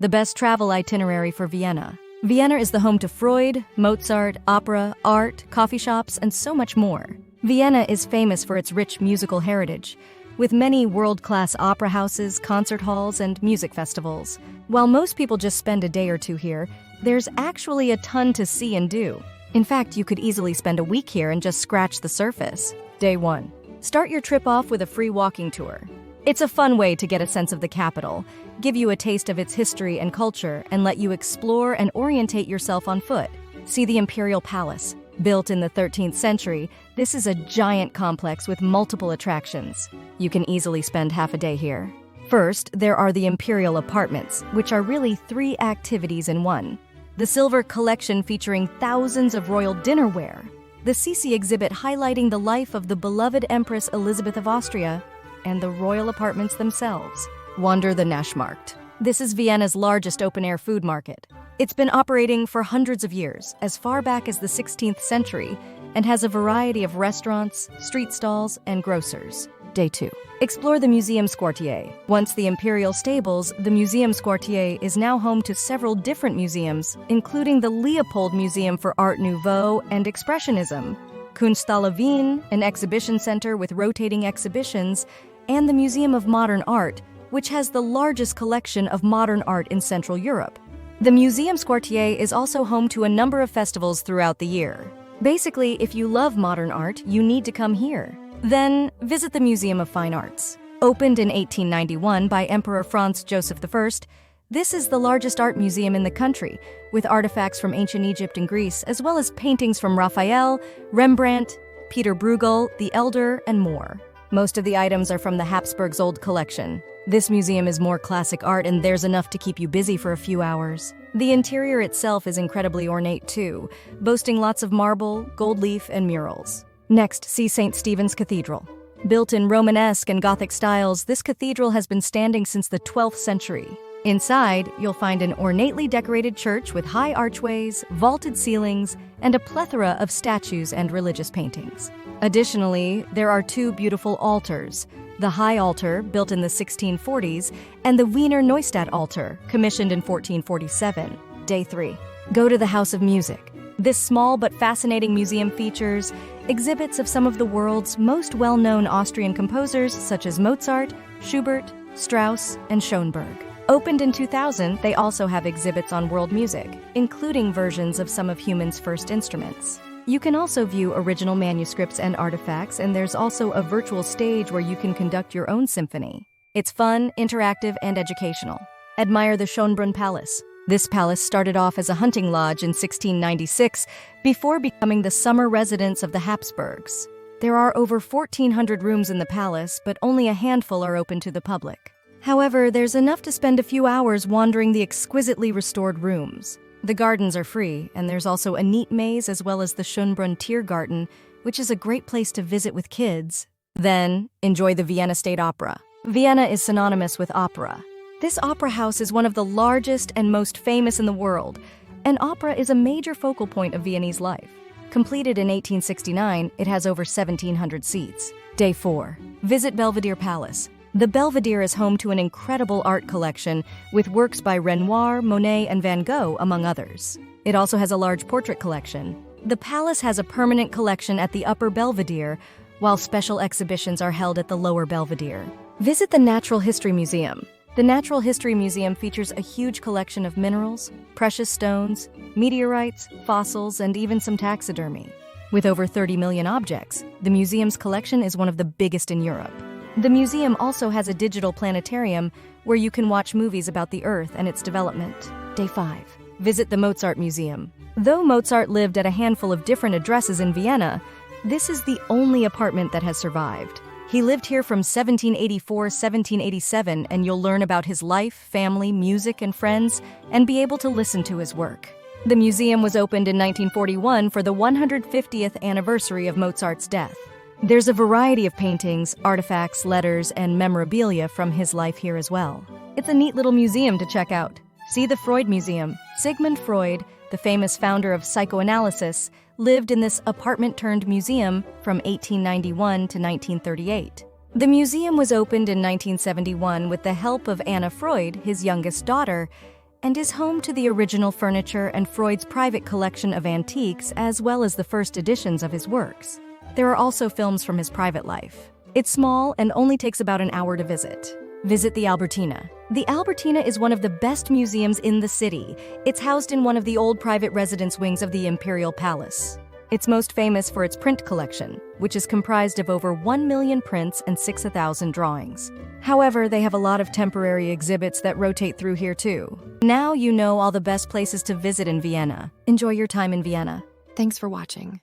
the best travel itinerary for Vienna. Vienna is the home to Freud, Mozart, opera, art, coffee shops, and so much more. Vienna is famous for its rich musical heritage, with many world-class opera houses, concert halls, and music festivals. While most people just spend a day or two here, there's actually a ton to see and do. In fact, you could easily spend a week here and just scratch the surface. Day 1. Start your trip off with a free walking tour. It's a fun way to get a sense of the capital, give you a taste of its history and culture, and let you explore and orientate yourself on foot. See the Imperial Palace. Built in the 13th century, this is a giant complex with multiple attractions. You can easily spend half a day here. First, there are the Imperial Apartments, which are really 3 activities in one. The Silver Collection featuring thousands of royal dinnerware. The Sisi exhibit highlighting the life of the beloved Empress Elizabeth of Austria, and the royal apartments themselves. Wander the Naschmarkt. This is Vienna's largest open-air food market. It's been operating for hundreds of years, as far back as the 16th century, and has a variety of restaurants, street stalls, and grocers. Day 2. Explore the Museumsquartier. Once the Imperial Stables, the Museumsquartier is now home to several different museums, including the Leopold Museum for Art Nouveau and Expressionism, Kunsthalle Wien, an exhibition center with rotating exhibitions, and the Museum of Modern Art, which has the largest collection of modern art in Central Europe. The Museumsquartier is also home to a number of festivals throughout the year. Basically, if you love modern art, you need to come here. Then, visit the Museum of Fine Arts. Opened in 1891 by Emperor Franz Joseph I, this is the largest art museum in the country, with artifacts from ancient Egypt and Greece, as well as paintings from Raphael, Rembrandt, Peter Bruegel, the Elder, and more. Most of the items are from the Habsburgs' old collection. This museum is more classic art, and there's enough to keep you busy for a few hours. The interior itself is incredibly ornate too, boasting lots of marble, gold leaf, and murals. Next, see St. Stephen's Cathedral. Built in Romanesque and Gothic styles, this cathedral has been standing since the 12th century. Inside, you'll find an ornately decorated church with high archways, vaulted ceilings, and a plethora of statues and religious paintings. Additionally, there are 2 beautiful altars, the High Altar, built in the 1640s, and the Wiener Neustadt Altar, commissioned in 1447. Day 3. Go to the House of Music. This small but fascinating museum features exhibits of some of the world's most well-known Austrian composers such as Mozart, Schubert, Strauss, and Schoenberg. Opened in 2000, they also have exhibits on world music, including versions of some of humans' first instruments. You can also view original manuscripts and artifacts, and there's also a virtual stage where you can conduct your own symphony. It's fun, interactive, and educational. Admire the Schönbrunn Palace. This palace started off as a hunting lodge in 1696 before becoming the summer residence of the Habsburgs. There are over 1,400 rooms in the palace, but only a handful are open to the public. However, there's enough to spend a few hours wandering the exquisitely restored rooms. The gardens are free, and there's also a neat maze as well as the Schönbrunn Tiergarten, which is a great place to visit with kids. Then, enjoy the Vienna State Opera. Vienna is synonymous with opera. This opera house is one of the largest and most famous in the world, and opera is a major focal point of Viennese life. Completed in 1869, it has over 1,700 seats. Day 4. Visit Belvedere Palace. The Belvedere is home to an incredible art collection with works by Renoir, Monet, and Van Gogh, among others. It also has a large portrait collection. The palace has a permanent collection at the Upper Belvedere, while special exhibitions are held at the Lower Belvedere. Visit the Natural History Museum. The Natural History Museum features a huge collection of minerals, precious stones, meteorites, fossils, and even some taxidermy. With over 30 million objects, the museum's collection is one of the biggest in Europe. The museum also has a digital planetarium where you can watch movies about the Earth and its development. Day 5. Visit the Mozart Museum. Though Mozart lived at a handful of different addresses in Vienna, this is the only apartment that has survived. He lived here from 1784-1787, and you'll learn about his life, family, music, and friends, and be able to listen to his work. The museum was opened in 1941 for the 150th anniversary of Mozart's death. There's a variety of paintings, artifacts, letters, and memorabilia from his life here as well. It's a neat little museum to check out. See the Freud Museum. Sigmund Freud, the famous founder of psychoanalysis, lived in this apartment-turned-museum from 1891 to 1938. The museum was opened in 1971 with the help of Anna Freud, his youngest daughter, and is home to the original furniture and Freud's private collection of antiques, as well as the first editions of his works. There are also films from his private life. It's small and only takes about an hour to visit. Visit the Albertina. The Albertina is one of the best museums in the city. It's housed in one of the old private residence wings of the Imperial Palace. It's most famous for its print collection, which is comprised of over 1 million prints and 6,000 drawings. However, they have a lot of temporary exhibits that rotate through here too. Now you know all the best places to visit in Vienna. Enjoy your time in Vienna. Thanks for watching.